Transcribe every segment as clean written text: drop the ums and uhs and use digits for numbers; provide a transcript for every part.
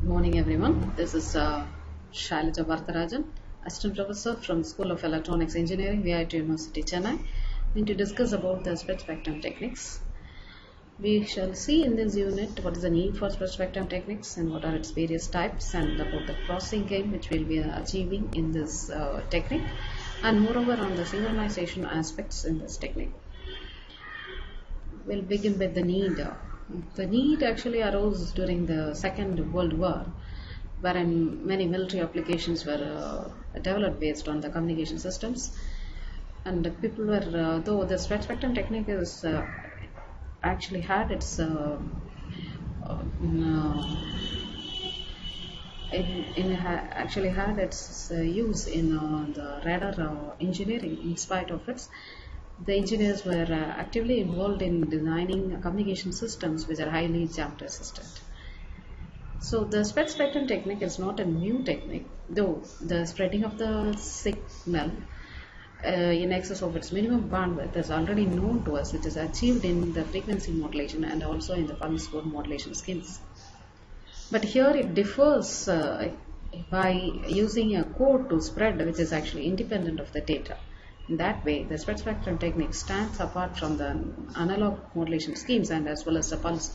Morning everyone. This is Shailaja Vartharajan, Assistant Professor from School of Electronics Engineering, VIT University, Chennai. Going to discuss about the spread spectrum techniques. We shall see in this unit what is the need for spread spectrum techniques and what are its various types, and about the processing gain which we will be achieving in this technique, and moreover on the synchronization aspects in this technique. We'll begin with the need. The need actually arose during the Second World War, wherein many military applications were developed based on the communication systems, and the people were, though the spread spectrum technique is actually had its actually had its use in the radar engineering. In spite of it, the engineers were actively involved in designing communication systems which are highly jam resistant. So the spread spectrum technique is not a new technique, though the spreading of the signal in excess of its minimum bandwidth is already known to us. It is achieved in the frequency modulation and also in the pulse code modulation schemes. But here it differs by using a code to spread which is actually independent of the data. In that way, the spread spectrum technique stands apart from the analog modulation schemes and as well as the pulse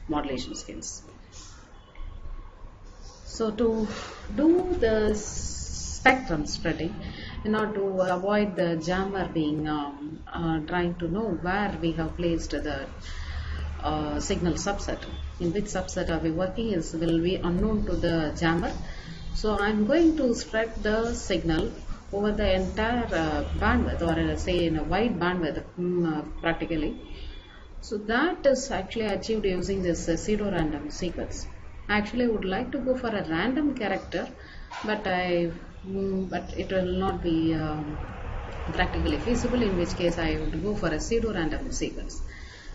modulation schemes. So to do the spectrum spreading, in order to avoid the jammer being trying to know where we have placed the signal subset, in which subset are we working will be unknown to the jammer. So I'm going to spread the signal over the entire bandwidth, or say in a wide bandwidth practically. So that is actually achieved using this pseudo-random sequence. I actually would like to go for a random character, but it will not be practically feasible, in which case I would go for a pseudo-random sequence.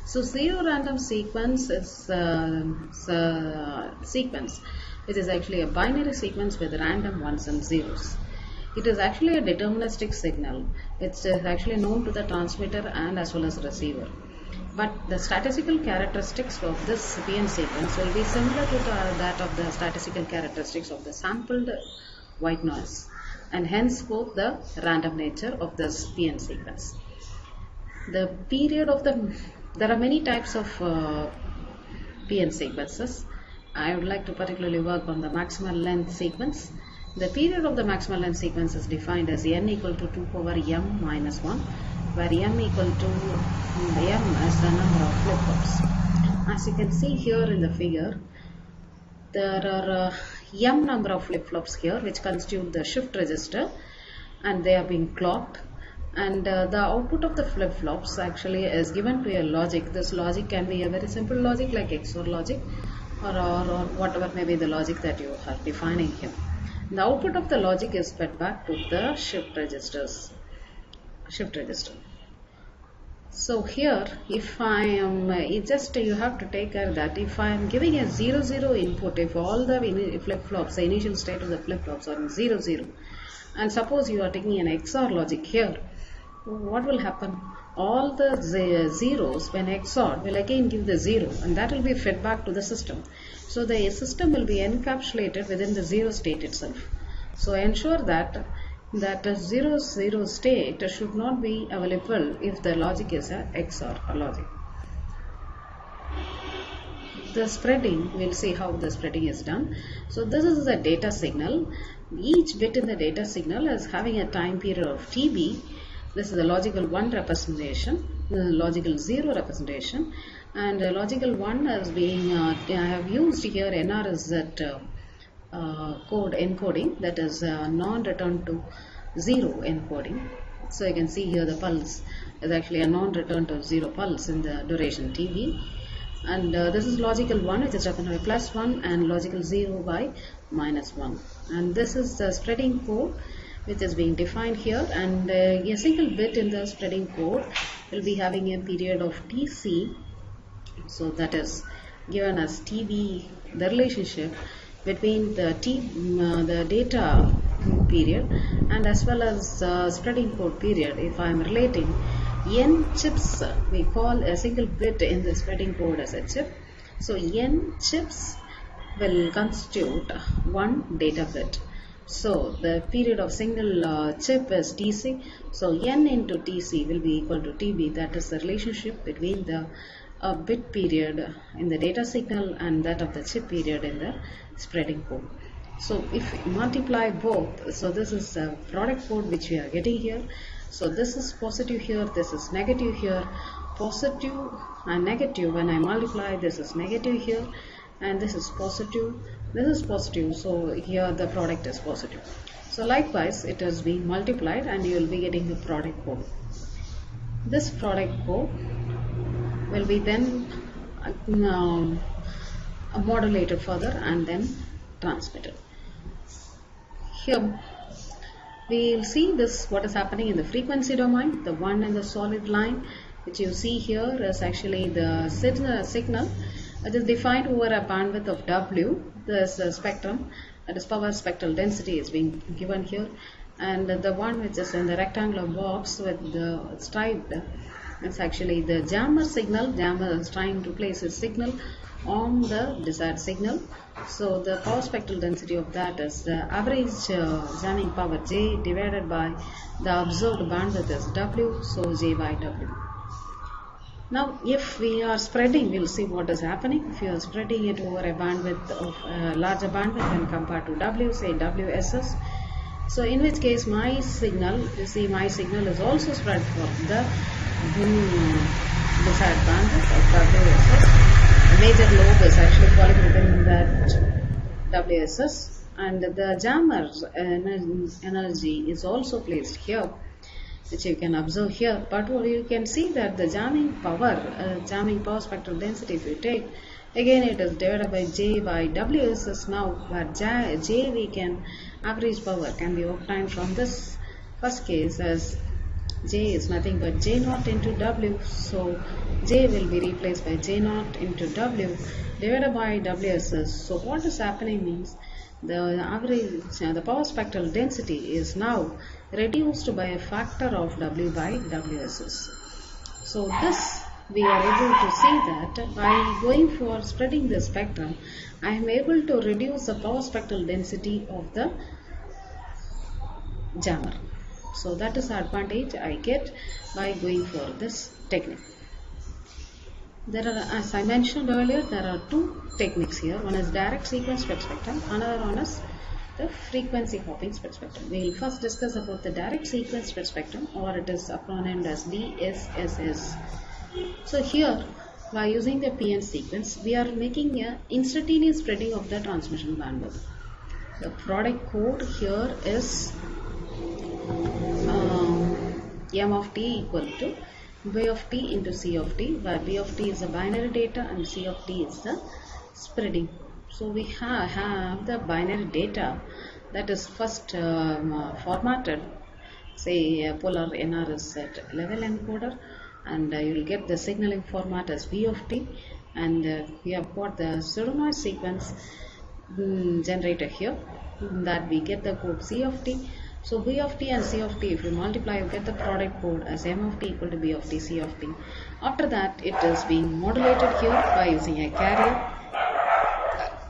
So pseudo-random sequence is a sequence which is actually a binary sequence with random ones and zeros. It is actually a deterministic signal. It's actually known to the transmitter and as well as receiver. But the statistical characteristics of this PN sequence will be similar to that of the statistical characteristics of the sampled white noise, and henceforth the random nature of this PN sequence. The period of there are many types of PN sequences. I would like to particularly work on the maximal length sequence. The period of the maximal length sequence is defined as n equal to 2 power m minus 1, where m equal to m as the number of flip-flops. As you can see here in the figure, there are m number of flip-flops here which constitute the shift register, and they are being clocked. And the output of the flip-flops actually is given to a logic. This logic can be a very simple logic like XOR logic, or whatever may be the logic that you are defining here. The output of the logic is fed back to the shift register. So here, if I am, you have to take care that if I am giving a 0 0 input, if all the flip-flops, the initial state of the flip-flops are in 0 0, and suppose you are taking an XOR logic here, what will happen? All the zeros when XOR will again give the 0, and that will be fed back to the system. So the system will be encapsulated within the 0 state itself. So ensure that a 0 0 state should not be available if the logic is a XOR logic. The spreading, we'll see how the spreading is done. So this is the data signal. Each bit in the data signal is having a time period of TB. This is the logical 1 representation, the logical 0 representation, and logical 1 is being, I have used here NRZ code encoding, that is non-return to 0 encoding. So you can see here the pulse is actually a non-return to 0 pulse in the duration TB. And this is logical 1 which is represented by +1, and logical 0 by -1. And this is the spreading code which is being defined here, and a single bit in the spreading code will be having a period of TC. So that is given as TB, the relationship between the data period and as well as spreading code period. If I am relating n chips, we call a single bit in the spreading code as a chip. So n chips will constitute one data bit. So the period of single chip is TC. So N into TC will be equal to TB. That is the relationship between the bit period in the data signal and that of the chip period in the spreading code. So if we multiply both, so this is a product code which we are getting here. So this is positive here, this is negative here. Positive and negative, when I multiply, this is negative here, and this is positive, this is positive, so here the product is positive. So likewise it is being multiplied and you will be getting the product code. This product code will be then modulated further and then transmitted. Here we will see this, what is happening in the frequency domain. The one in the solid line which you see here is actually the signal. It is defined over a bandwidth of W. This spectrum, that is power spectral density, is being given here, and the one which is in the rectangular box with the striped, it's actually the jammer signal. Jammer is trying to place a signal on the desired signal. So the power spectral density of that is the average jamming power J divided by the observed bandwidth is W, so J by W. Now if we are spreading, we will see what is happening. If you are spreading it over a bandwidth of larger bandwidth when compared to W, say WSS, so in which case my signal, you see my signal is also spread for the desired bandwidth of WSS. The major lobe is actually falling within that WSS, and the jammer's energy is also placed here, which you can observe here. But you can see that the jamming power spectral density, if you take, again it is divided by J by WSS now, where J we can, average power can be obtained from this first case as J is nothing but J naught into W. So J will be replaced by J naught into W divided by WSS. So what is happening means the average, the power spectral density is now reduced by a factor of W by WSS. So this we are able to see that by going for spreading the spectrum, I am able to reduce the power spectral density of the jammer. So that is the advantage I get by going for this technique. There are, as I mentioned earlier, there are two techniques here. One is direct sequence spread spectrum, another one is the frequency hopping spread spectrum. We will first discuss about the direct sequence spread spectrum, or it is named as DSSS. So here, by using the PN sequence, we are making a instantaneous spreading of the transmission bandwidth. The product code here is M of t equal to B of t into C of t, where B of t is the binary data and C of t is the spreading. So we have the binary data that is first formatted, say polar NR is at level encoder, and you will get the signaling format as V of t, and we have got the pseudo-noise sequence generator here, that we get the code C of t. So B of t and C of t, if you multiply, you get the product code as M of t equal to B of t, C of t. After that, it is being modulated here by using a carrier.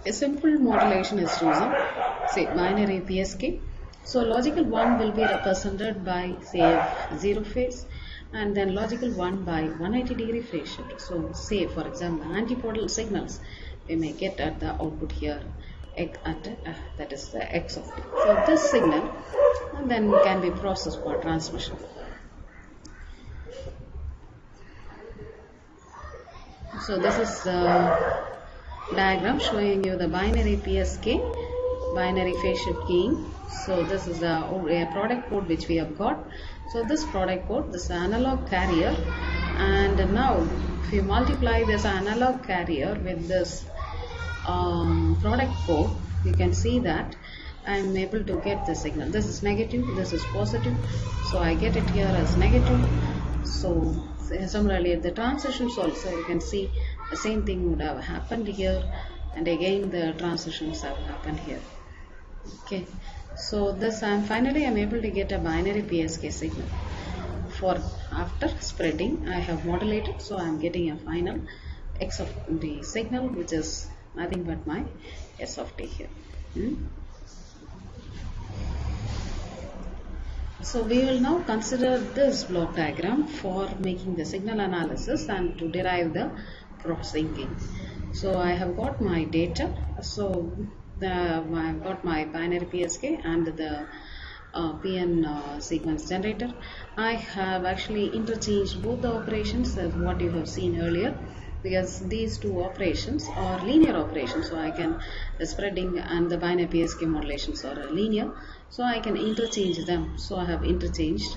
A simple modulation is using, say, binary PSK. So logical 1 will be represented by, say, 0 phase, and then logical 1 by 180-degree phase shift. So say, for example, antipodal signals we may get at the output here that is the X of t. So this signal then can be processed for transmission. So this is the diagram showing you the binary PSK, binary phase shift gain. So this is a product code which we have got. So this product code, this analog carrier, and now if you multiply this analog carrier with this product code, you can see that I am able to get the signal. This is negative, this is positive, so I get it here as negative. So similarly at the transitions also, you can see the same thing would have happened here, and again the transitions have happened here. Okay, so this finally I am able to get a binary PSK signal. For after spreading, I have modulated, so I am getting a final X of the signal, which is nothing but my S of t here. So we will now consider this block diagram for making the signal analysis and to derive the processing gain. So I have got my data. So I've got my binary PSK and the PN sequence generator. I have actually interchanged both the operations as what you have seen earlier, because these two operations are linear operations. So I can, the spreading and the binary PSK modulations are linear, so I can interchange them. So I have interchanged,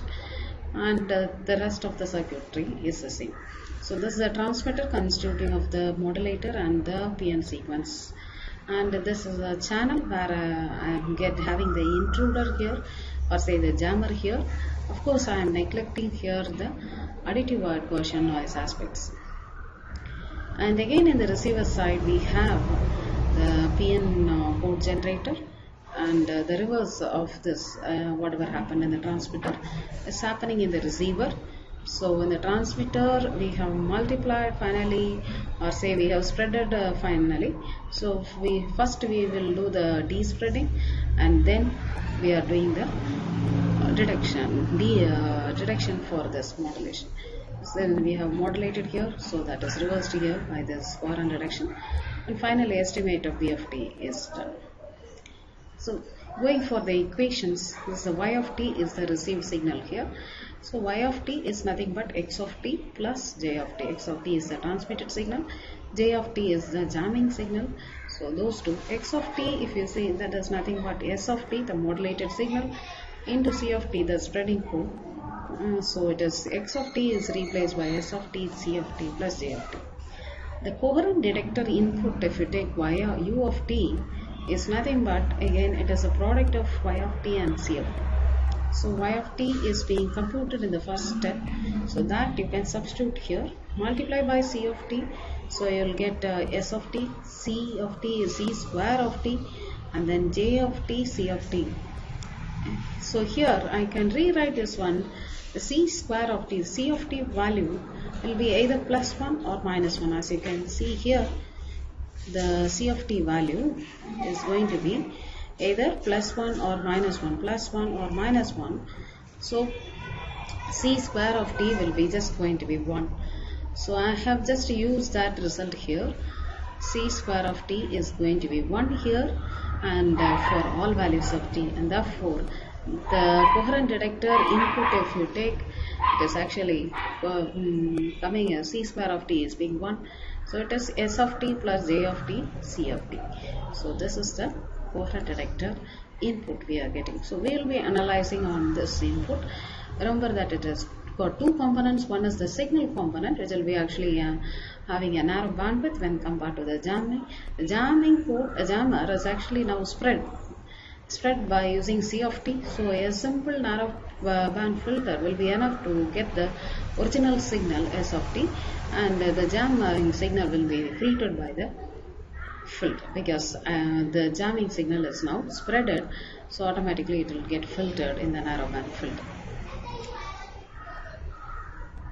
and the rest of the circuitry is the same. So this is a transmitter constituting of the modulator and the PN sequence, and this is a channel where I am having the intruder here, or say the jammer here. Of course I am neglecting here the additive version noise aspects. And again in the receiver side we have the PN port generator, and the reverse of this, whatever happened in the transmitter is happening in the receiver. So in the transmitter we have multiplied finally, or say we have spreaded finally. So we will do the despreading, and then we are doing the detection for this modulation. Then we have modulated here, so that is reversed here by this Warren reduction, and finally estimate of BFT is done. So going for the equations, this the y of t is the received signal here. So y of t is nothing but x of t plus j of t. X of t is the transmitted signal, j of t is the jamming signal. So those two, x of t, if you see, that is nothing but s of t, the modulated signal, into c of t, the spreading code. So it is x of t is replaced by s of t, c of t plus j of t. The coherent detector input, if you take u of t, is nothing but, again, it is a product of y of t and c of t. So y of t is being computed in the first step, so that you can substitute here, multiply by c of t, so you will get s of t, c of t is c square of t, and then j of t, c of t. So here I can rewrite this one, the c square of t, c of t value will be either plus 1 or minus 1. As you can see here, the c of t value is going to be either plus 1 or minus 1, plus 1 or minus 1. So c square of t will be just going to be 1. So I have just used that result here. C square of t is going to be 1 here, and for all values of t, and therefore the coherent detector input, if you take, it is actually coming as c square of t is being 1. So it is s of t plus j of t, c of t. So this is the coherent detector input we are getting. So we will be analyzing on this input. Remember that it has got two components. One is the signal component, which will be actually having a narrow bandwidth when compared to the jamming. The jamming port, jammer is actually now spread by using C of t. So a simple narrow band filter will be enough to get the original signal S of t, and the jamming signal will be filtered by the filter, because the jamming signal is now spreaded, so automatically it will get filtered in the narrow band filter.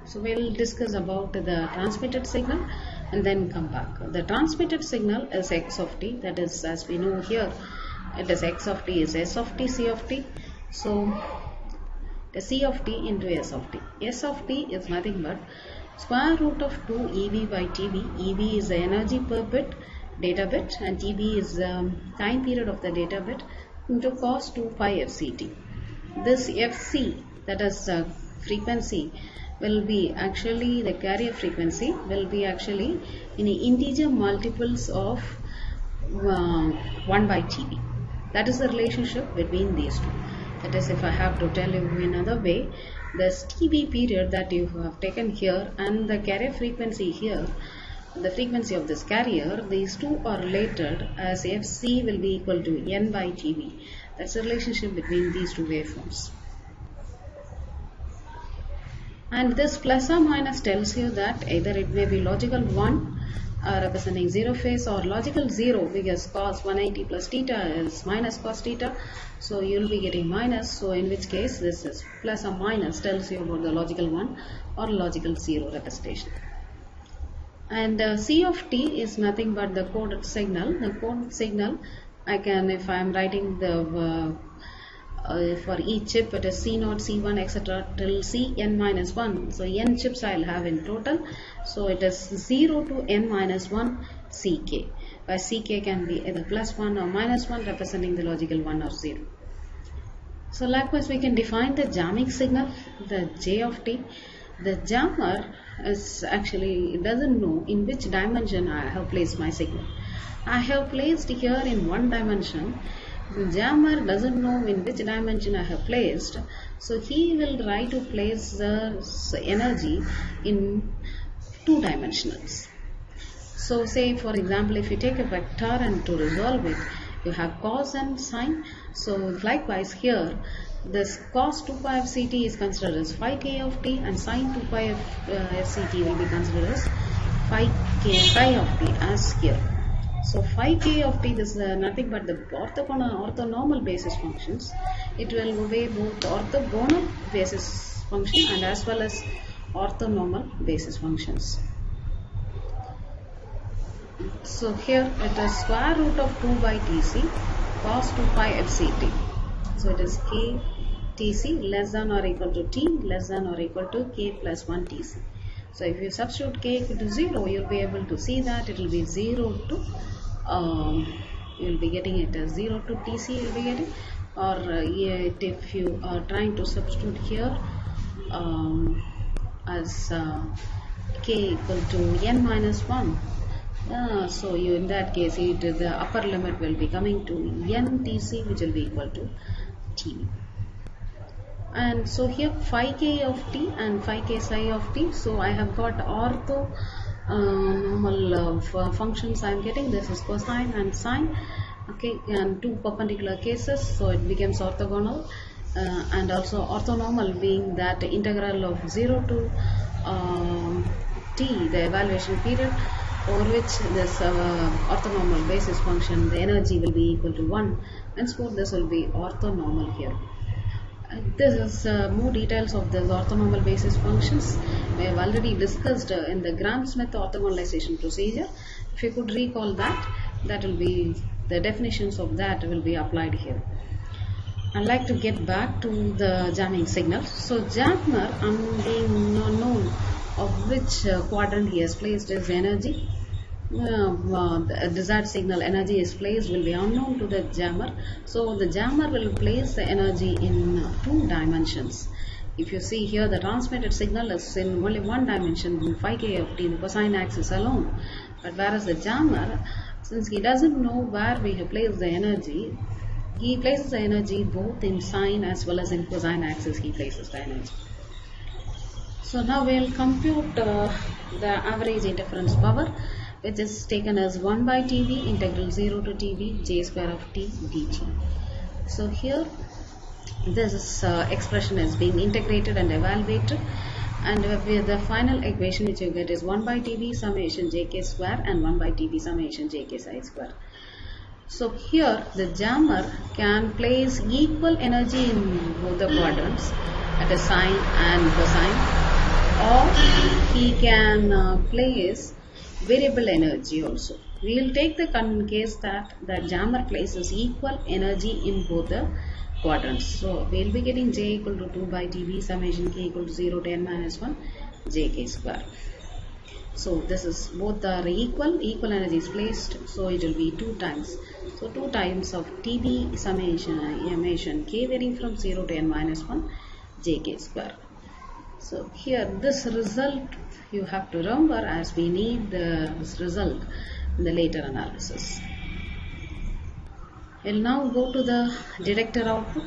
So we will discuss about the transmitted signal and then come back. The transmitted signal is x of t, that is, as we know here, it is x of t is s of t, c of t. So the c of t into s of t. S of t is nothing but square root of 2 EV by TB. EV is the energy per bit, data bit, and TB is the time period of the data bit, into cos 2 pi FCT. This FC, that is frequency, will be actually, the carrier frequency will be actually in integer multiples of 1 by TB. That is the relationship between these two. That is, if I have to tell you in another way, this TB period that you have taken here and the carrier frequency here, the frequency of this carrier, these two are related, as FC will be equal to N by TB. That's the relationship between these two waveforms. And this plus or minus tells you that either it may be logical 1 representing 0 phase, or logical 0, because cos 180 plus theta is minus cos theta, so you will be getting minus. So in which case this is plus or minus tells you about the logical 1 or logical 0 representation. And C of t is nothing but the coded signal. The coded signal, I can, if I am writing the for each chip, it is C0, C1, etc. till Cn minus 1. So n chips I will have in total. So it is 0 to n minus 1 Ck, where Ck can be either plus 1 or minus 1, representing the logical 1 or 0. So likewise we can define the jamming signal, the J of t. The jammer is actually, it doesn't know in which dimension I have placed my signal. I have placed here in one dimension. The jammer doesn't know in which dimension I have placed, so he will try to place the energy in two dimensionals. So say for example, if you take a vector and to resolve it, you have cos and sine. So likewise here, this cos 2 pi of ct is considered as phi k of t, and sine 2 pi of ct will be considered as phi k of t as here. So phi k of t, this is nothing but the orthonormal basis functions. It will obey both orthogonal basis function and as well as orthonormal basis functions. So here it is square root of 2 by tc cos 2 pi fct. So it is k tc less than or equal to t less than or equal to k plus 1 tc. So if you substitute k equal to 0, you will be able to see that it will be 0 to you will be getting it as 0 to tc you will be getting, or if you are trying to substitute here as k equal to n minus 1, so you, in that case, the upper limit will be coming to n tc, which will be equal to t. And so here phi k of t and phi k psi of t. So I have got ortho normal functions I am getting. This is cosine and sine. Okay, and two perpendicular cases, so it becomes orthogonal. And also orthonormal being that integral of 0 to t, the evaluation period, over which this orthonormal basis function, the energy will be equal to 1. Henceforth, this will be orthonormal here. This is more details of the orthonormal basis functions. We have already discussed in the Gram-Smith orthogonalization procedure. If you could recall that, that will be, the definitions of that will be applied here. I'd like to get back to the jamming signal. So jammer, being known of which quadrant he has placed his energy, the desired signal energy is placed will be unknown to the jammer. So the jammer will place the energy in two dimensions. If you see here, the transmitted signal is in only one dimension, in phi k of t, the cosine axis alone. But whereas the jammer, since he doesn't know where we have placed the energy, he places the energy both in sine as well as in cosine axis. He places the energy. So now we will compute the average interference power, which is taken as 1 by Tv integral 0 to Tv j square of t dt. So here this expression is being integrated and evaluated, and with the final equation which you get is 1 by Tv summation jk square and 1 by Tv summation jk psi square. So here the jammer can place equal energy in both the quadrants, that is sine and cosine, or he can place variable energy also. We will take the case that the jammer places equal energy in both the quadrants. So we will be getting j equal to 2 by Tv summation k equal to 0 to n minus 1 jk square. So this is both are equal energy is placed, so it will be 2 times. So 2 times of Tv summation k varying from 0 to n minus 1 jk square. So here this result you have to remember, as we need this result in the later analysis. We'll now go to the detector output.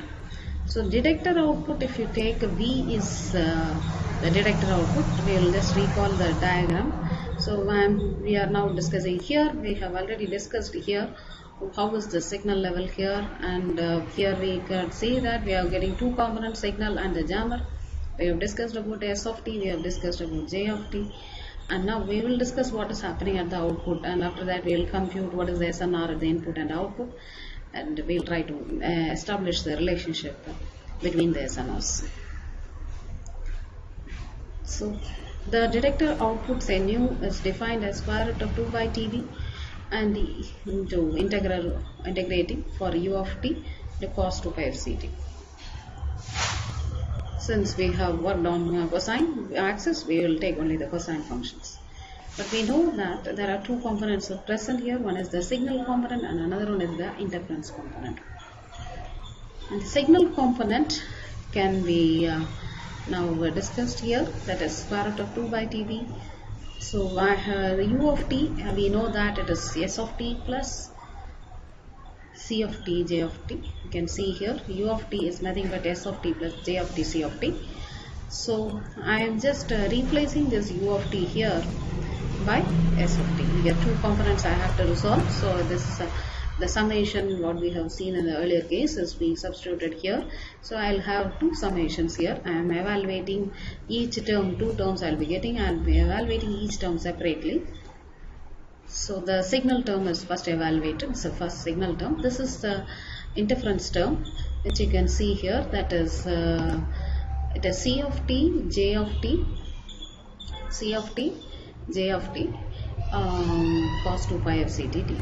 So detector output, if you take V is the detector output, we will just recall the diagram. So we are now discussing here, we have already discussed here how is the signal level here, and here we can see that we are getting two component signal and the jammer. We have discussed about S of t, we have discussed about J of t, and now we will discuss what is happening at the output, and after that we will compute what is the SNR at the input and output, and we will try to establish the relationship between the SNRs. So The detector outputs nu is defined as square root of 2 by Tv and into integrating for u of t the cos 2 pi of ct. Since we have worked on cosine axis, we will take only the cosine functions. But we know that there are two components present here. One is the signal component and another one is the interference component. And the signal component can be now discussed here, that is square root of 2 by Tv. So the u of t, we know that it is s of t plus c of t, j of t. You can see here u of t is nothing but s of t plus j of t, c of t. So I am just replacing this u of t here by s of t. We have two components I have to resolve. So this is the summation what we have seen in the earlier case is being substituted here. So I'll have two summations here. I am evaluating each term, two terms I'll be getting, and I'll be evaluating each term separately. So the signal term is first evaluated. It's the first signal term. This is the interference term, which you can see here. That is it is c of t, j of t, c of t, j of t, cos 2 pi of ct dt.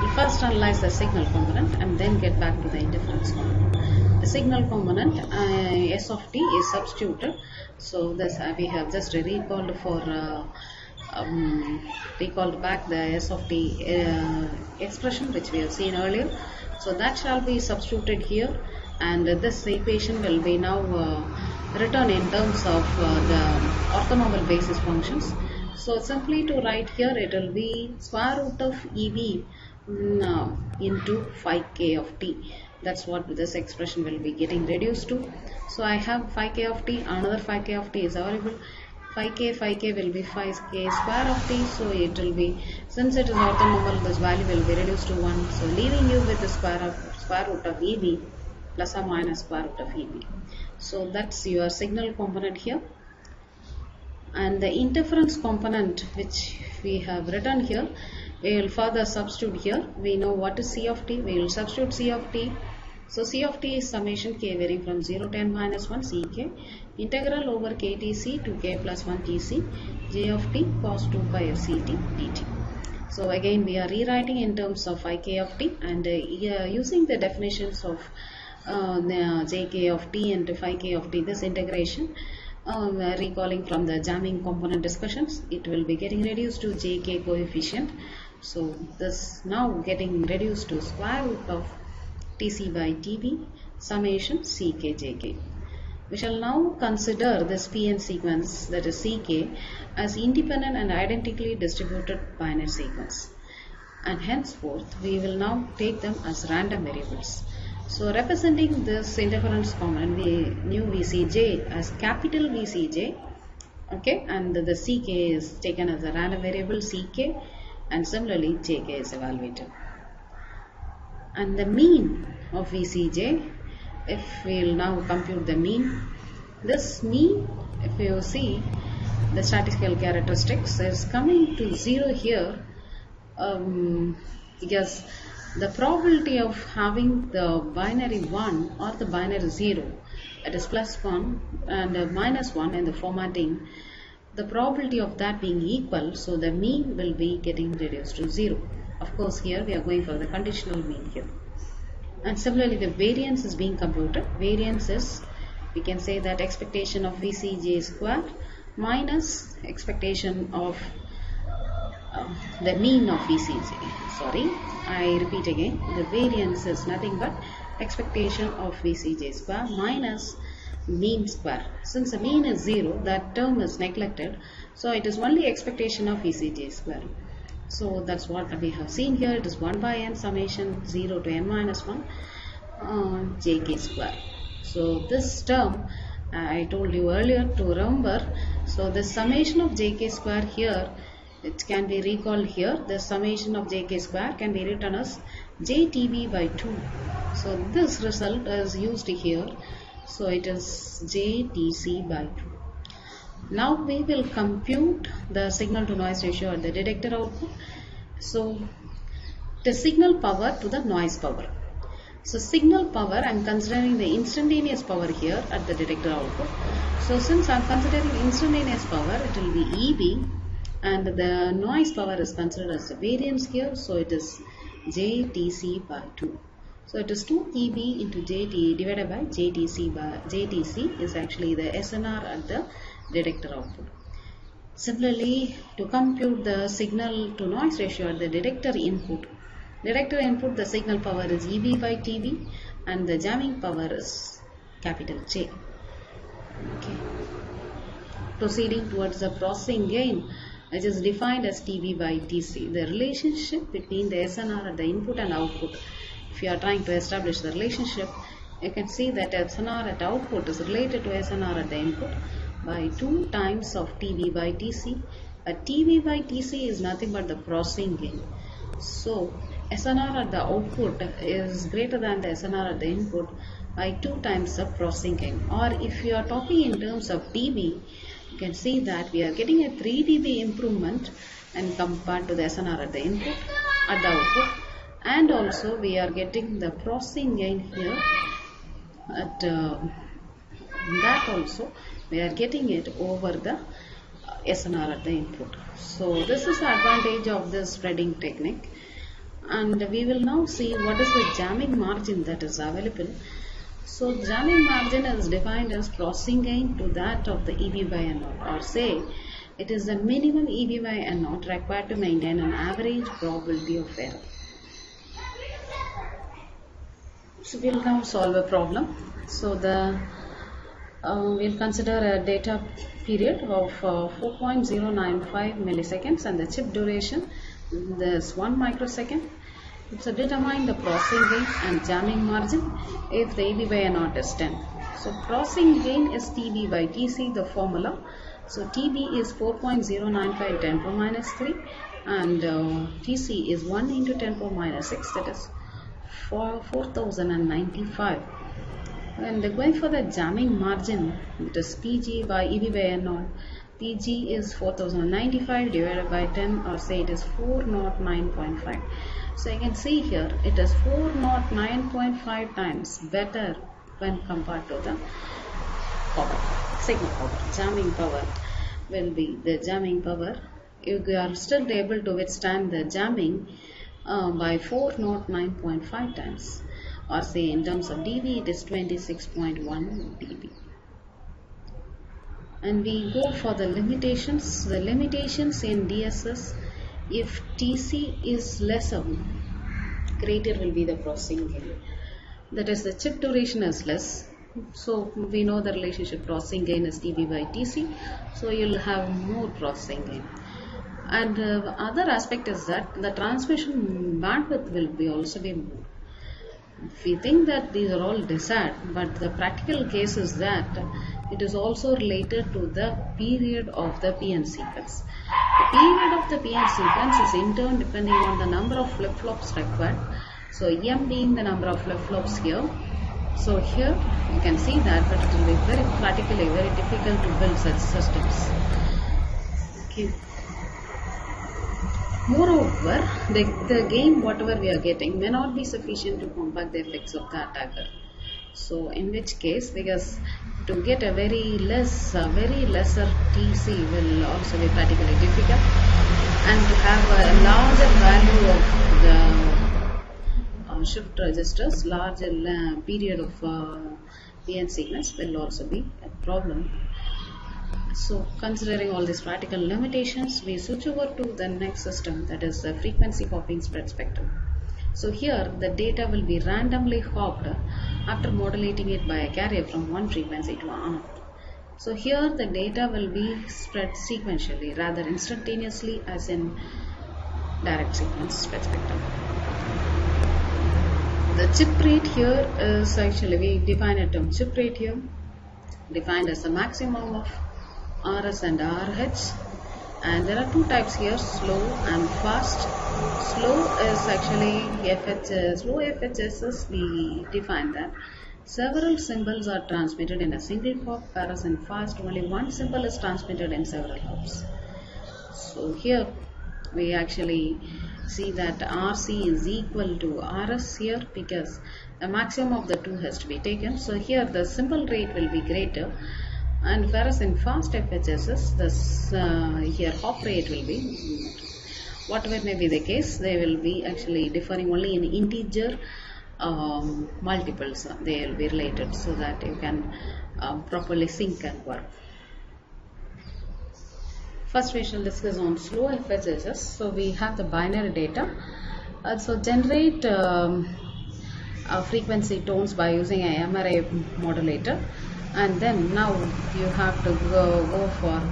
We first analyze the signal component and then get back to the interference component. The signal component s of t is substituted. So this we have just recalled recalled back the s of t expression which we have seen earlier. So that shall be substituted here, and this equation will be now written in terms of the orthonormal basis functions. So simply to write here, it will be square root of EB into phi k of t. That's what this expression will be getting reduced to. So I have phi k of t, another phi k of t is available. Phi k will be phi k square of t. So it will be, since it is orthonormal, this value will be reduced to 1. So leaving you with the square root of EB plus or minus square root of EB. So that's your signal component here. And the interference component which we have written here, we will further substitute here. We know what is c of t. We will substitute c of t. So c of t is summation k varying from 0 to n minus 1 ck integral over ktc to k plus 1 tc j of t cos 2 pi of ct dt. So again we are rewriting in terms of phi k of t, and using the definitions of jk of t and phi k of t, this integration recalling from the jamming component discussions, it will be getting reduced to jk coefficient. So this now getting reduced to square root of tc by tb summation ck jk. We shall now consider this pn sequence, that is ck, as independent and identically distributed binary sequence, and henceforth we will now take them as random variables. So representing this interference component, we knew Vcj as capital Vcj, okay, and the ck is taken as a random variable ck, and similarly jk is evaluated. And the mean of Vcj, if we will now compute the mean, this mean, if you see the statistical characteristics, is coming to 0 here because the probability of having the binary 1 or the binary 0, that is plus 1 and minus 1 in the formatting, the probability of that being equal, so the mean will be getting reduced to 0. Of course here we are going for the conditional mean here. And similarly the variance is being computed. Variance is, we can say that expectation of Vcj square minus expectation of the mean of Vcj. Sorry, I repeat again, the variance is nothing but expectation of Vcj square minus mean square. Since the mean is 0, that term is neglected, so it is only expectation of Vcj square. So that's what we have seen here. It is 1 by n summation 0 to n minus 1 jk square. So this term I told you earlier to remember. So the summation of jk square here, it can be recalled here. The summation of jk square can be written as jtb by 2. So this result is used here. So it is jtc by 2. Now we will compute the signal to noise ratio at the detector output. So the signal power to the noise power. So signal power, I'm considering the instantaneous power here at the detector output. So since I'm considering instantaneous power, it will be EB, and the noise power is considered as the variance here, so it is JTC by 2. So it is 2 EB into JT divided by JTC by JTC is actually the SNR at the detector output. Similarly, to compute the signal to noise ratio at the detector input, the signal power is EB by TB and the jamming power is capital J. Okay. Proceeding towards the processing gain, which is defined as TB by TC. The relationship between the SNR at the input and output. If you are trying to establish the relationship, you can see that SNR at output is related to SNR at the input by 2 times of TB by TC. But TB by TC is nothing but the processing gain. So SNR at the output is greater than the SNR at the input by 2 times the processing gain. Or if you are talking in terms of dB, you can see that we are getting a 3 dB improvement and compared to the SNR at the input, at the output, and also we are getting the processing gain here at that also we are getting it over the SNR at the input. So this is the advantage of this spreading technique, and we will now see what is the jamming margin that is available. So jamming margin is defined as processing gain to that of the EB by N naught, or say it is the minimum EB by N naught required to maintain an average probability of error. So we'll now solve a problem. So we'll consider a data period of 4.095 milliseconds and the chip duration is 1 microsecond. So determine the processing gain and jamming margin if the EB by N naught is 10. So processing gain is TB by TC, the formula. So TB is 4.095 10 power minus 3 and TC is 1 into 10 power minus 6, that is 4095. And going for the jamming margin, it is PG by EB by N naught. PG is 4095 divided by 10, or say it is 409.5. So you can see here it is 409.5 times better when compared to the power, signal power. Jamming power will be the jamming power. You are still able to withstand the jamming by 409.5 times, or say in terms of dB it is 26.1 dB. And we go for the limitations. The limitations in DSS, if TC is lesser, greater will be the processing gain. That is, the chip duration is less. So we know the relationship processing gain is TB by TC. So you'll have more processing gain. And other aspect is that the transmission bandwidth will also be more. We think that these are all desired, but the practical case is that it is also related to the period of the PN sequence. The period of the PN sequence is in turn depending on the number of flip-flops required. So M being the number of flip-flops here. So here you can see that, but it will be practically very difficult to build such systems. Okay. Moreover, the gain whatever we are getting may not be sufficient to combat the effects of the attacker. So in which case, because to get a very lesser TC will also be practically difficult, and to have a larger value of the shift registers, larger period of PN sequence will also be a problem. So considering all these practical limitations, we switch over to the next system, that is the frequency hopping spread spectrum. So here the data will be randomly hopped after modulating it by a carrier from one frequency to another. So here the data will be spread sequentially rather instantaneously as in direct sequence spread spectrum. The chip rate here is actually, we define a term chip rate here, defined as the maximum of RS and RH, and there are two types here, slow and fast. Slow is actually FHS. Slow FHSs, we define that several symbols are transmitted in a single hop, whereas in fast only one symbol is transmitted in several hops. So here we actually see that RC is equal to RS here, because the maximum of the two has to be taken. So here the simple rate will be greater, and whereas in fast FHSS, this here hop rate will be, whatever may be the case, they will be actually differing only in integer multiples. They will be related so that you can properly sync and work. First we shall discuss on slow FHSS. So we have the binary data. So generate frequency tones by using a MRA modulator, and then now you have to go for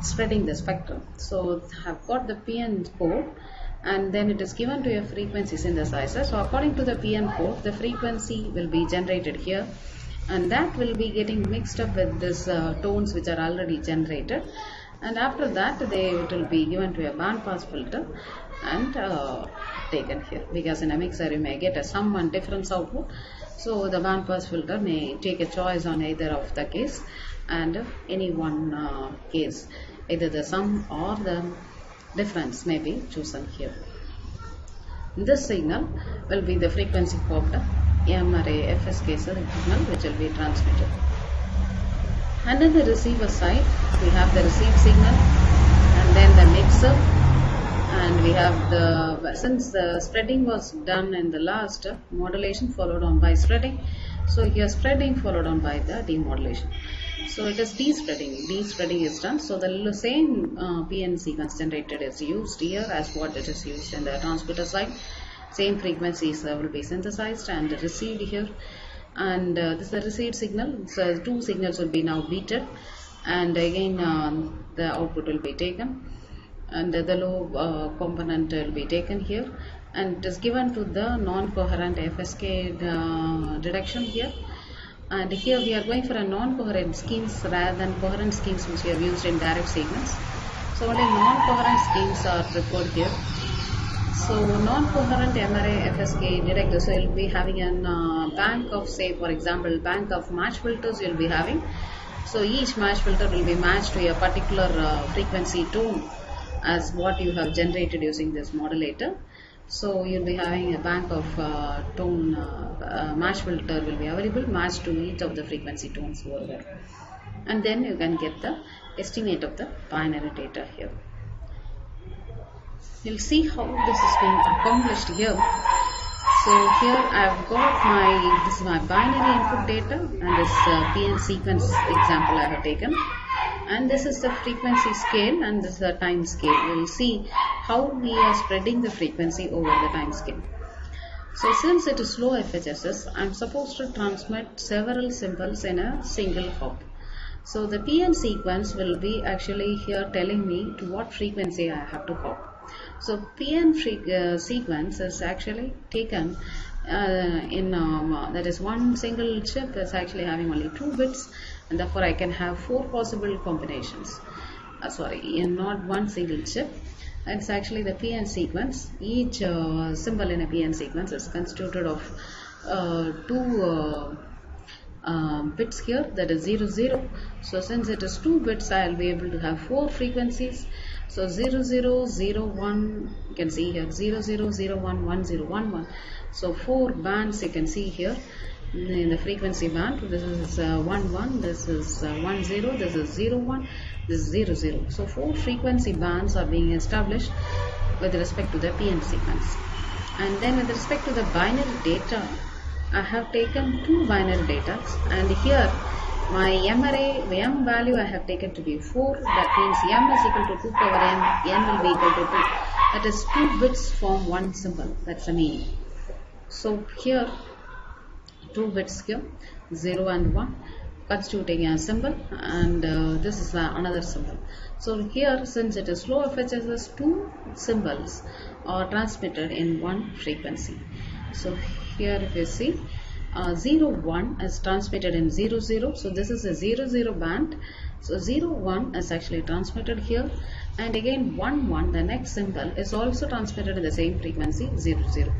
spreading the spectrum. So I've got the PN code, and then it is given to a frequency synthesizer. So according to the PN code, the frequency will be generated here, and that will be getting mixed up with this tones which are already generated, and after that it will be given to a band pass filter and taken here, because in a mixer you may get a sum and difference output. So the band pass filter may take a choice on either of the case, and any one case, either the sum or the difference may be chosen here. This signal will be the frequency hopped MRA FSK signal which will be transmitted. And in the receiver side, we have the received signal, and then the mixer, and we have the, since the spreading was done in the last modulation followed on by spreading, so here spreading followed on by the demodulation. So it is despreading. Despreading is done. So the same PN sequence generated is used here as what it is used in the transmitter side. Same frequencies will be synthesized and received here. And this is the received signal. So two signals will be now beaten, and again the output will be taken, and the low component will be taken here, and it is given to the non-coherent FSK detection here. And here we are going for a non-coherent schemes rather than coherent schemes which we have used in direct sequence. So only non-coherent schemes are preferred here. So non-coherent MRA FSK detector, so you will be having a bank of, say for example, bank of match filters you will be having. So each match filter will be matched to a particular frequency tone as what you have generated using this modulator. So you'll be having a bank of tone match filter will be available, matched to each of the frequency tones over there, and then you can get the estimate of the binary data here. You'll see how this is being accomplished here. So here I've got this is my binary input data, and this PN sequence example I have taken, and this is the frequency scale, and this is the time scale. We will see how we are spreading the frequency over the time scale. So since it is slow FHSS, I am supposed to transmit several symbols in a single hop. So the PN sequence will be actually here telling me to what frequency I have to hop. So PN sequence is actually taken that is one single chip is actually having only 2 bits, and therefore I can have 4 possible combinations. In not one single chip. It's actually the PN sequence. Each symbol in a PN sequence is constituted of 2 bits here, that is 0, 0. So since it is 2 bits, I will be able to have 4 frequencies. So 0, 0, 0, 1, you can see here 0, 0, 0, 1, 1, 0, 1, 1. So 4 bands you can see here in the frequency band. This is 1, 1, this is 1, 0, this is 0, 1, this is 0, 0. So 4 frequency bands are being established with respect to the PN sequence. And then with respect to the binary data, I have taken 2 binary data, and here my M value I have taken to be 4. That means M is equal to 2 power n will be equal to 2. That is 2 bits form one symbol. That's the meaning. So here 2 bits here, 0 and 1, constituting a symbol, and this is another symbol. So here, since it is slow FHSS, 2 symbols are transmitted in one frequency. So here if you see 0, 1 is transmitted in 0, 0. So this is a 0, 0 band. So 0, 1 is actually transmitted here, and again 1, 1, the next symbol, is also transmitted in the same frequency 0, 0.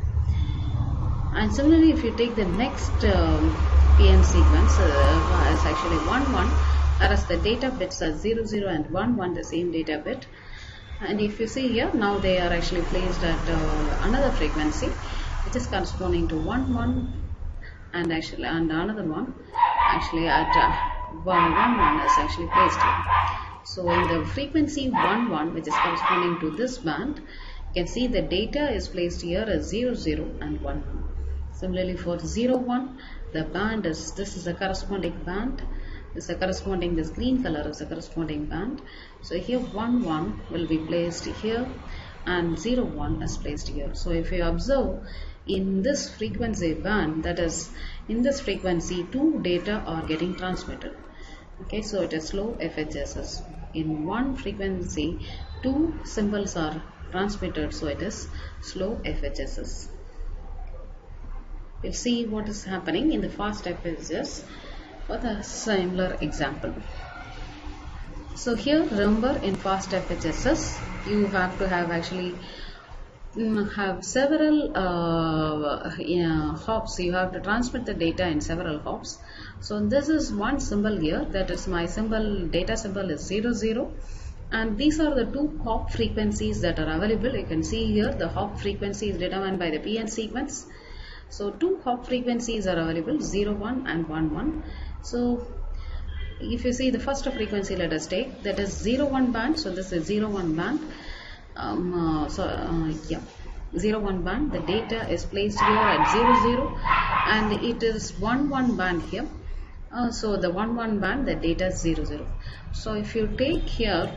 And similarly, if you take the next PN sequence, it's actually 1, 1, whereas the data bits are 0, 0 and 1, 1, the same data bit. And if you see here, now they are actually placed at another frequency which is corresponding to 1 1, and another one actually at 1 1 is actually placed here. So in the frequency 1 1, which is corresponding to this band, you can see the data is placed here as 0 0 and 1 1. Similarly for 0 1, the band is, this is the corresponding band. This green color is the corresponding band. So here 1 1 will be placed here and 0 1 is placed here. So if you observe in this frequency band, that is in this frequency, two data are getting transmitted. Okay, so it is slow FHSS. In one frequency, two symbols are transmitted, so it is slow FHSS. We'll see what is happening in the fast FHSS for the similar example. So here, remember, in fast FHSS, you have to have actually have several hops. You have to transmit the data in several hops. So this is one symbol here, that is my symbol, data symbol is 0 0, and these are the two hop frequencies that are available. You can see here the hop frequency is determined by the PN sequence. So two hop frequencies are available, 0 1 and 1 1. So if you see the first frequency, let us take, that is 0 1 band. So this is 0 1 band. 0 1 band. The data is placed here at 0 0, and it is 1 1 band here. So the 1 1 band, the data is 0 0. So if you take here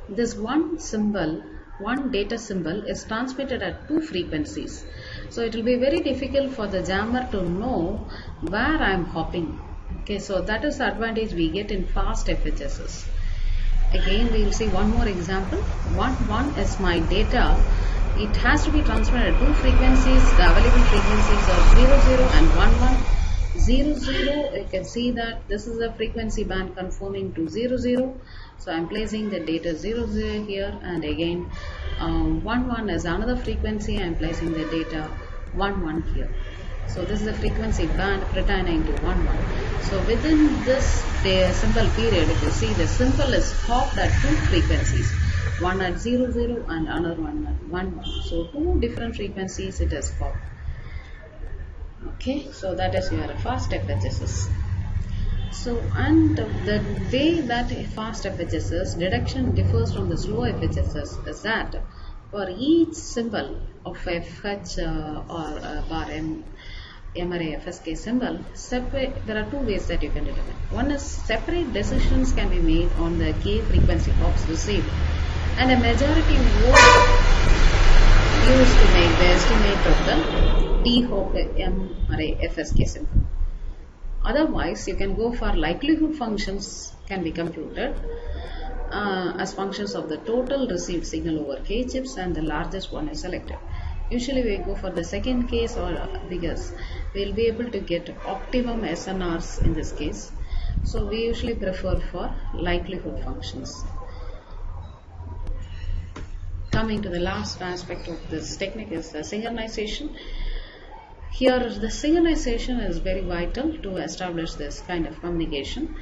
this one symbol, one data symbol is transmitted at two frequencies. So it will be very difficult for the jammer to know where I am hopping. Okay, so that is the advantage we get in fast FHSS. Again, we will see one more example. 1 1 is my data. It has to be transmitted at two frequencies. The available frequencies are 0 0 and 1 1. 0 0, you can see that this is a frequency band conforming to 0 0. So I am placing the data 0 0 here, and again 1 1 is another frequency. I am placing the data 1 1 here. So this is a frequency band pertaining to 1 1. So within this symbol period, if you see, the symbol is hopped at two frequencies, one at 0 0 and another one at 1 1. So two different frequencies it is hopped. Okay, so that is your fast FHSS. So, and the way that fast FHSS deduction differs from the slow FHSS is that for each symbol of FH or bar MRA FSK symbol, there are two ways that you can determine. One is separate decisions can be made on the K frequency hops received, and a majority vote used to make the estimate of the T hop MRA FSK symbol. Otherwise, you can go for likelihood functions can be computed as functions of the total received signal over K chips, and the largest one is selected. Usually we go for the second case, or because we will be able to get optimum SNRs in this case. So we usually prefer for likelihood functions. Coming to the last aspect of this technique is the synchronization. Here the synchronization is very vital to establish this kind of communication.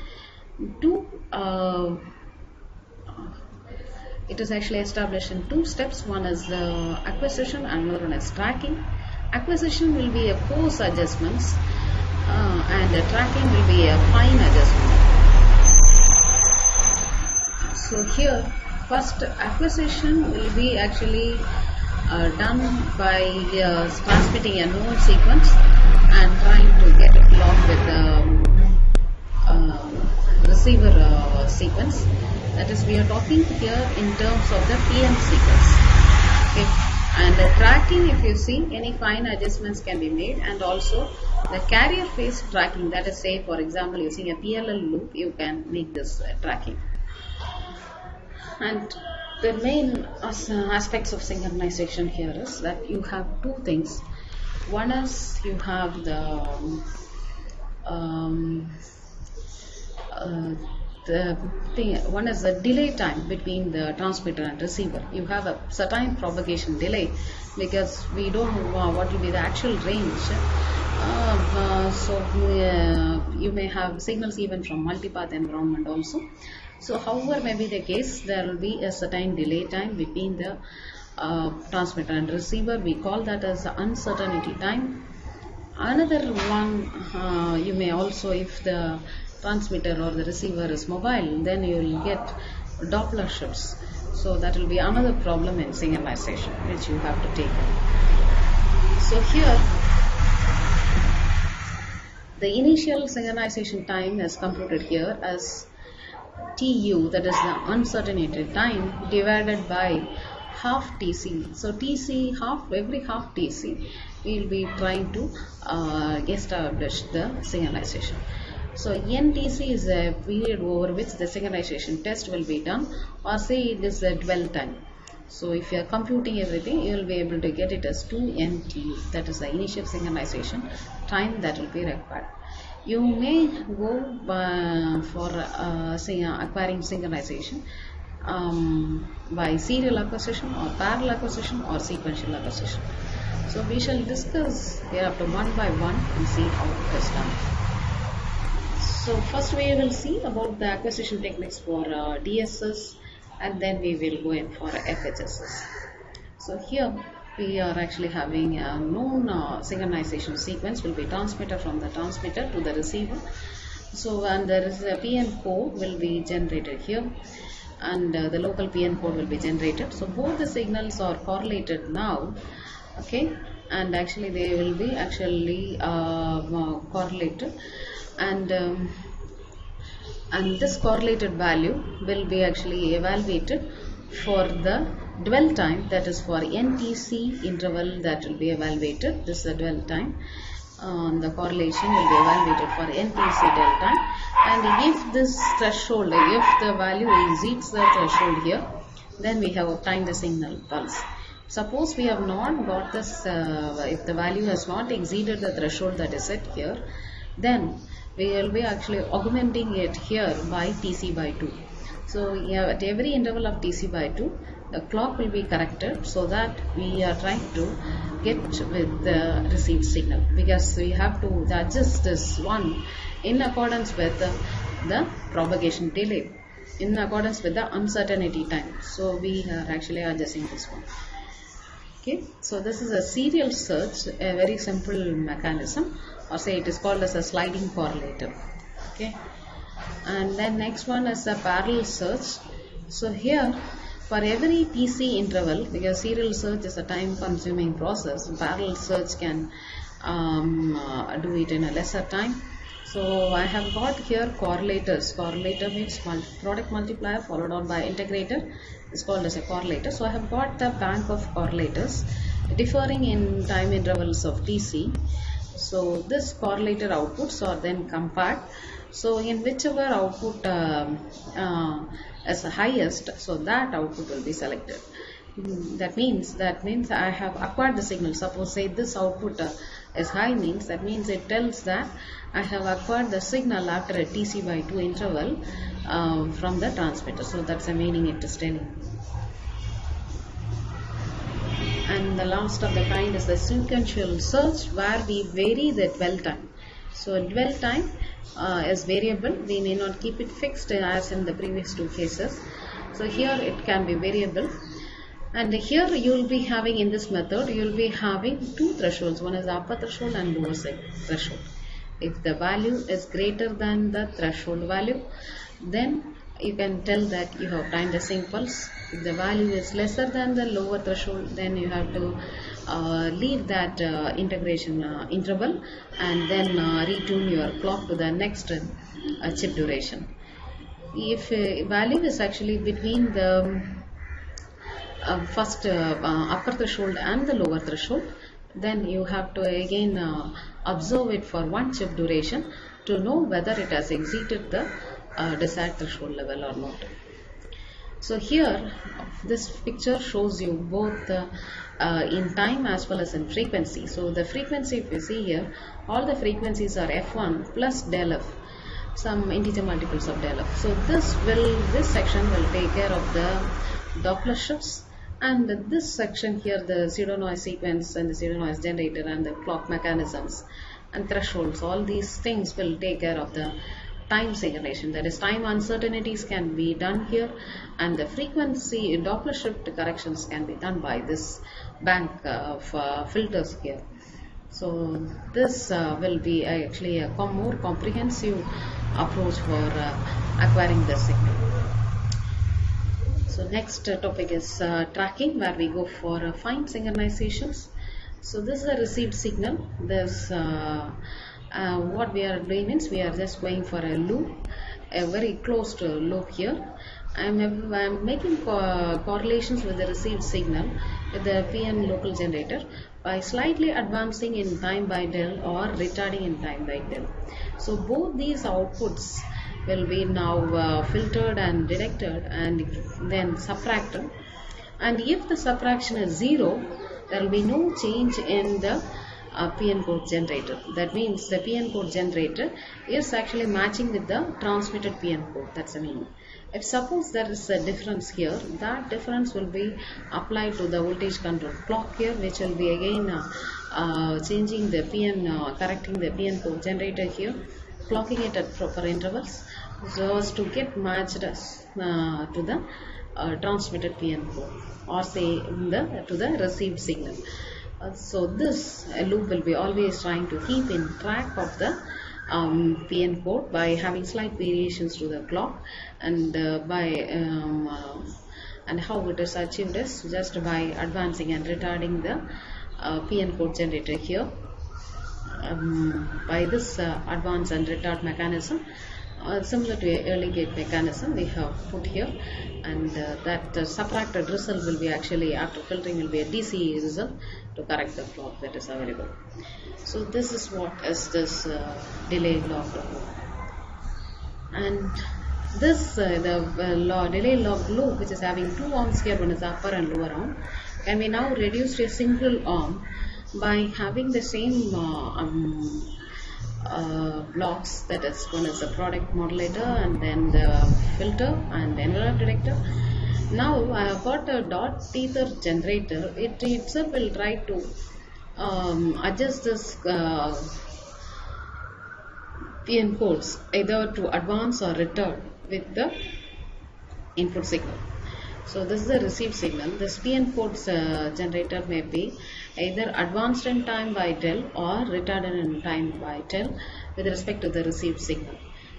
It is actually established in two steps. One is the acquisition and another one is tracking. Acquisition will be a coarse adjustments and the tracking will be a fine adjustment. So here, first acquisition will be actually done by transmitting a known sequence and trying to get it along with the receiver sequence. That is, we are talking here in terms of the PM sequence. Okay. And the tracking, if you see, any fine adjustments can be made, and also the carrier phase tracking, that is, say for example using a PLL loop, you can make this tracking. And the main aspects of synchronization here is that you have two things. One is you have the one is the delay time between the transmitter and receiver. You have a certain propagation delay because we don't know what will be the actual range. So you may have signals even from multipath environment also. So however may be the case, there will be a certain delay time between the transmitter and receiver. We call that as the uncertainty time. Another one, you may also, if the transmitter or the receiver is mobile, then you will get Doppler shifts. So that will be another problem in synchronization which you have to take. So here the initial synchronization time is computed here as TU, that is the uncertainty time, divided by half TC. So TC, every half TC, we will be trying to establish the synchronization. So NTC is a period over which the synchronization test will be done, or say it is a dwell time. So if you are computing everything, you will be able to get it as 2NTU, that is the initial synchronization time that will be required. You may go for acquiring synchronization by serial acquisition or parallel acquisition or sequential acquisition. So we shall discuss hereafter one by one and see how it is done. So first we will see about the acquisition techniques for DSS, and then we will go in for FHSS. So here we are actually having a known synchronization sequence will be transmitter from the transmitter to the receiver. So and there is a PN code will be generated here, and the local PN code will be generated. So both the signals are correlated now, okay, and actually they will be correlated, and this correlated value will be actually evaluated for the dwell time, that is for NTC interval that will be evaluated. This is the dwell time. The correlation will be evaluated for NTC dwell time, and if this threshold, if the value exceeds the threshold here, then we have obtained the signal pulse. Suppose we have not got this, if the value has not exceeded the threshold that is set here, then we will be actually augmenting it here by TC by 2. So at every interval of TC by 2, the clock will be corrected so that we are trying to get with the received signal, because we have to adjust this one in accordance with the propagation delay, in accordance with the uncertainty time. So we are actually adjusting this one. Okay, so this is a serial search, a very simple mechanism, or say it is called as a sliding correlator. Okay, and then next one is a parallel search. So here for every TC interval, because serial search is a time consuming process, parallel search can do it in a lesser time. So I have got here correlators. Correlator means product multiplier followed on by integrator is called as a correlator. So I have got the bank of correlators differing in time intervals of TC. So this correlator outputs are then compared. So in whichever output is the highest, so that output will be selected. That means I have acquired the signal. Suppose say this output is high, means that means it tells that I have acquired the signal after a TC by 2 interval from the transmitter. So that's the meaning it is telling. And the last of the kind is the sequential search, where we vary the dwell time. So dwell time is variable. We may not keep it fixed as in the previous two cases. So here it can be variable. And here you will be having, in this method, you will be having two thresholds. One is the upper threshold and lower threshold. If the value is greater than the threshold value, then you can tell that you have obtained a sync pulse. If the value is lesser than the lower threshold, then you have to leave that integration interval and then retune your clock to the next chip duration. If value is actually between the first upper threshold and the lower threshold, then you have to again observe it for one chip duration to know whether it has exceeded the desired threshold level or not. So here this picture shows you both in time as well as in frequency. So the frequency, if you see here, all the frequencies are f1 plus del f, some integer multiples of del f. So this section will take care of the Doppler shifts, and this section here, the pseudo noise sequence and the pseudo noise generator and the clock mechanisms and thresholds, all these things will take care of the time synchronization. That is, time uncertainties can be done here, and the frequency Doppler shift corrections can be done by this bank of filters here. So this will be actually a more comprehensive approach for acquiring the signal. So next topic is tracking, where we go for fine synchronizations. So this is a received signal. This what we are doing is we are just going for a loop, a very closed loop here. I'm making correlations with the received signal with the PN local generator by slightly advancing in time by del or retarding in time by del. So both these outputs will be now filtered and detected and then subtracted. And if the subtraction is 0, there will be no change in the PN code generator. That means the PN code generator is actually matching with the transmitted PN code. That's the meaning. If suppose there is a difference here, that difference will be applied to the voltage control clock here, which will be again changing the PN, correcting the PN code generator here, clocking it at proper intervals so as to get matched to the transmitted PN code, or say to the received signal. So this loop will be always trying to keep in track of the PN code by having slight variations to the clock, and and how it is achieved is just by advancing and retarding the PN code generator here. By this advance and retard mechanism, similar to a early gate mechanism we have put here, and that subtracted result will be actually, after filtering, will be a DC result to correct the clock that is available. So this is what is this delay locked loop. And this the delay locked loop, which is having two arms here, one is upper and lower arm, can be now reduced to a single arm by having the same blocks. That is, one is the product modulator and then the filter and the envelope detector. Now I have got a dot tether generator. It itself will try to adjust this PN codes either to advance or retard with the input signal. So this is the received signal. This PN codes generator may be either advanced in time by del or retarded in time by del with respect to the received signal.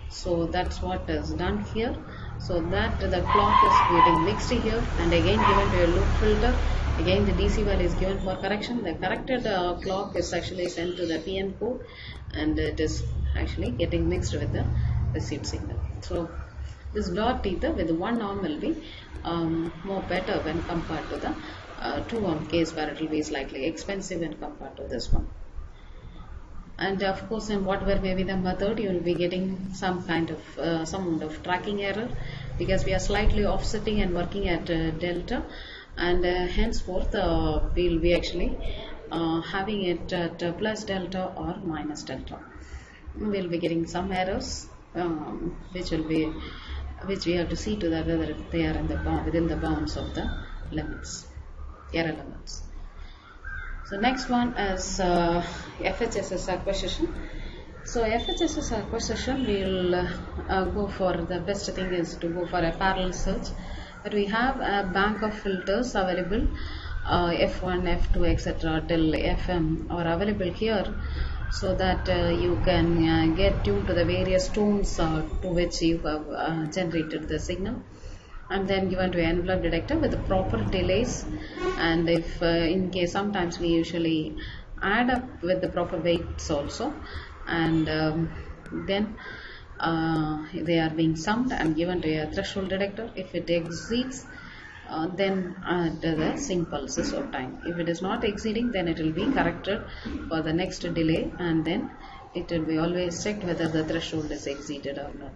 So that's what is done here. So that the clock is getting mixed here and again given to a loop filter. Again the DC value is given for correction. The corrected clock is actually sent to the PN code, and it is actually getting mixed with the received signal. So this dot tether with one arm will be more better when compared to the two arm case, where it will be slightly expensive when compared to this one. And of course, in whatever may be the method, you will be getting some kind of some amount of tracking error, because we are slightly offsetting and working at delta, and henceforth we will be actually having it at plus delta or minus delta. We will be getting some errors, which we have to see to that whether they are in the within the bounds of the limits, error limits. So next one is FHSS acquisition. So FHSS acquisition, we will go for, the best thing is to go for a parallel search. But we have a bank of filters available, F1, F2, etc. till FM are available here, so that you can get tuned to the various tones to which you have generated the signal, and then given to an envelope detector with the proper delays. And if in case, sometimes we usually add up with the proper weights also, and then they are being summed and given to a threshold detector. If it exceeds, then the sync pulses of time. If it is not exceeding, then it will be corrected for the next delay, and then it will be always checked whether the threshold is exceeded or not.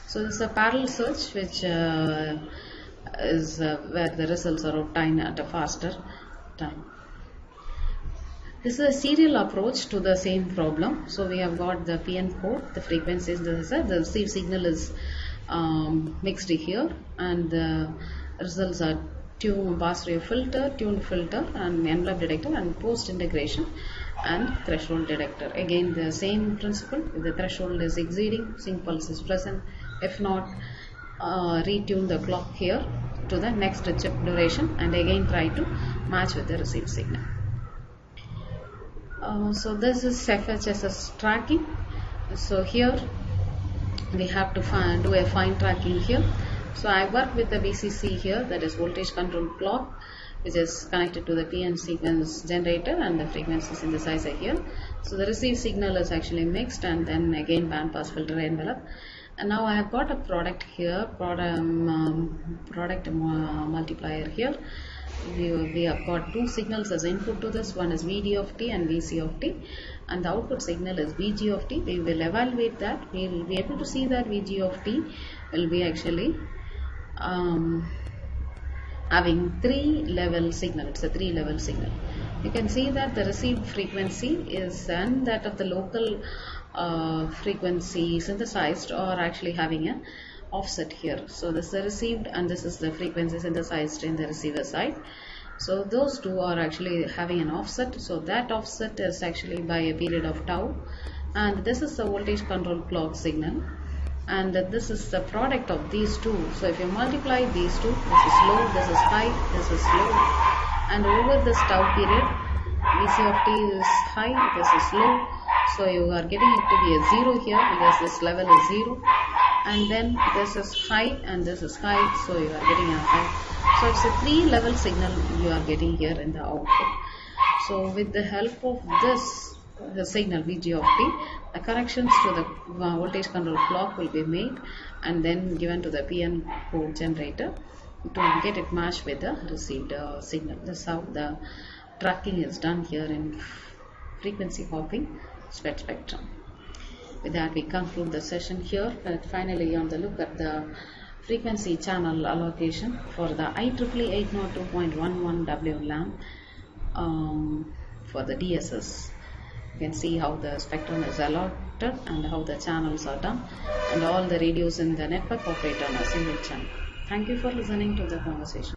So this is a parallel search, which is where the results are obtained at a faster time. This is a serial approach to the same problem. So we have got the PN code, the frequencies, the received signal is mixed here, and the results are pass through a filter, tuned filter, and envelope detector, and post integration and threshold detector. Again the same principle, if the threshold is exceeding, sync pulse is present. If not, retune the clock here to the next chip duration and again try to match with the received signal. So this is FHSS tracking. So here we have to do a fine tracking here. So I work with the VCC here, that is voltage control clock, which is connected to the PN sequence generator, and the frequency synthesizer here. So the received signal is actually mixed, and then again band pass filter envelope. And now I have got a product here, product multiplier here. We have got two signals as input to this. One is VD of t and VC of t, and the output signal is VG of t. We will evaluate that. We will be able to see that VG of t will be actually having 3-level signal. It's a 3-level signal. You can see that the received frequency is and that of the local frequency synthesized are actually having an offset here. So this is the received and this is the frequency synthesized in the receiver side. So those two are actually having an offset. So that offset is actually by a period of tau, and this is the voltage control clock signal, and this is the product of these two. So if you multiply these two, this is low, this is high, this is low, and over this tau period VC of t is high, this is low. So you are getting it to be a 0 here because this level is 0, and then this is high and this is high, so you are getting a high. So it's a 3-level signal you are getting here in the output. So with the help of this, the signal VG of t, the corrections to the voltage control clock will be made and then given to the PN code generator to get it matched with the received signal. This is how the tracking is done here in frequency hopping spread spectrum. With that, we conclude the session here. Finally, on the look at the frequency channel allocation for the IEEE 802.11 WLAN for the DSS. You can see how the spectrum is allotted and how the channels are done, and all the radios in the network operate on a single channel. Thank you for listening to the conversation.